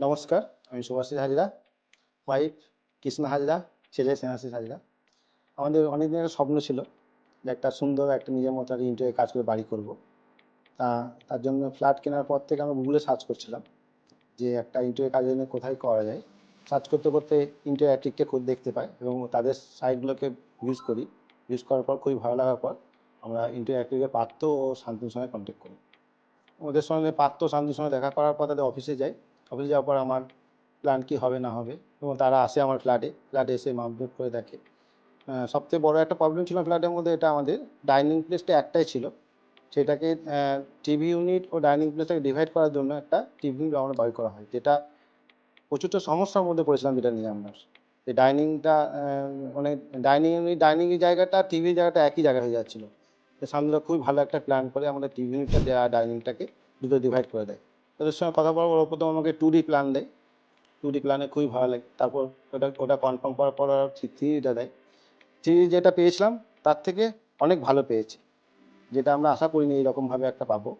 নমস্কার, আমি শুভাশিস হাজরা, ওয়াইফ কৃষ্ণা হাজরা, ছেলে স্নেহাশিস হাজরা। আমাদের অনেক দিনের স্বপ্ন ছিল যে একটা সুন্দর একটা নিজের মতো একটা ইন্টেরিয়র কাজ করে বাড়ি করব। তা তার জন্য ফ্ল্যাট কেনার পর থেকে আমরা গুগলে সার্চ করছিলাম যে একটা ইন্টেরিয়র কাজের জন্য কোথায় করা যায়। সার্চ করতে করতে ইন্টেরিয়র অ্যাট্রিককে খুব দেখতে পাই এবং তাদের সাইটগুলোকে ইউজ করি। ইউজ করার পর খুবই ভালো লাগার পর আমরা ইন্টেরিয়র অ্যাট্রিকের পাত্র ও শান্তুর সঙ্গে কন্ট্যাক্ট করি। ওদের সঙ্গে পাত্র শান্তির সঙ্গে দেখা করার পর তাদের অফিসে যাই। অফিসে যাওয়ার পর আমার প্ল্যান কী হবে না হবে এবং তারা আসে আমার ফ্ল্যাটে এসে মাপজোক করে দেখে। সবথেকে বড় একটা প্রবলেম ছিল ফ্ল্যাটের মধ্যে, এটা আমাদের ডাইনিং প্লেসটা একটাই ছিল। সেটাকে টিভি ইউনিট ও ডাইনিং প্লেসটাকে ডিভাইড করার জন্য একটা টিভি ইউনিট আমরা বাই করা হয়, যেটা প্রচুরটা সমস্যার মধ্যে পড়েছিলাম যেটা নিয়ে আমরা। এই ডাইনিংটা মানে ডাইনিংয়ের জায়গাটা টিভির জায়গাটা একই জায়গায় হয়ে যাচ্ছিলো। তো সামনে খুবই ভালো একটা প্ল্যান করে আমাদের টিভি ইউনিটটা ডাইনিংটাকে দুটো ডিভাইড করে দেয়। তাদের সঙ্গে কথা বলার পর প্রথম আমাকে 2D প্ল্যান দেয়। 2D প্ল্যানে খুবই ভালো লাগে। তারপর ওটা কনফার্ম করার পর আর 3Dটা দেয়। 3D যেটা পেয়েছিলাম তার থেকে অনেক ভালো পেয়েছি, যেটা আমরা আশা করিনি এইরকমভাবে একটা পাবো।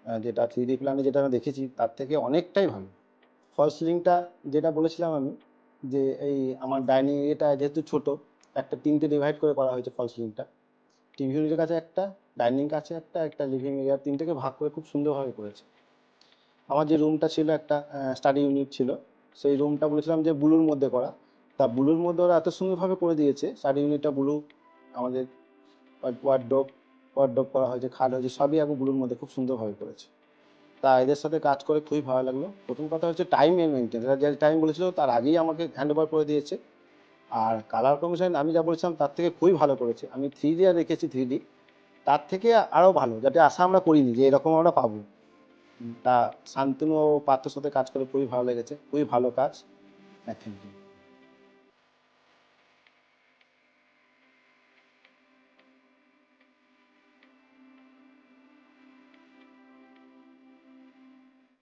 যেটা 3D প্ল্যানে যেটা আমি দেখেছি তার থেকে অনেকটাই ভালো। ফল সিলিংটা যেটা বলেছিলাম আমি, যে এই আমার ডাইনিং এরিয়াটা যেহেতু ছোট, একটা 3টে ডিভাইড করে করা হয়েছে ফল সিলিংটা। টিভি ইউনিটের কাছে একটা, ডাইনিং কাছে একটা, একটা লিভিং এরিয়া, 3টেকে ভাগ করে খুব সুন্দরভাবে করেছে। আমার যে রুমটা ছিল একটা স্টাডি ইউনিট ছিল, সেই রুমটা বলেছিলাম যে ব্লুর মধ্যে করা। তা ব্লুর মধ্যে ওরা এত সুন্দরভাবে করে দিয়েছে, স্টাডি ইউনিটটা ব্লু, আমাদের ওয়ার্ডরোব ওয়ার্ডরোব করা হয়েছে, খাট হয়েছে, সবই এখন ব্লুর মধ্যে খুব সুন্দরভাবে করেছে। তা এদের সাথে কাজ করে খুবই ভালো লাগলো। প্রথম কথা হচ্ছে টাইম মেনটেন, এরা যে টাইম বলেছিল তার আগেই আমাকে হ্যান্ড ওভার করে দিয়েছে। আর কালার কম্বিনেশন আমি যা বলেছিলাম তার থেকে খুবই ভালো করেছে। আমি 3D আর রেখেছি, 3D তার থেকে আরও ভালো, যাতে আশা আমরা করিনি যে এরকম আমরা পাবো। তা শান্তনু ও পাত্রর সাথে কাজ করে খুবই ভালো লেগেছে, খুবই ভালো কাজ। হ্যাঁ, থ্যাংক ইউ।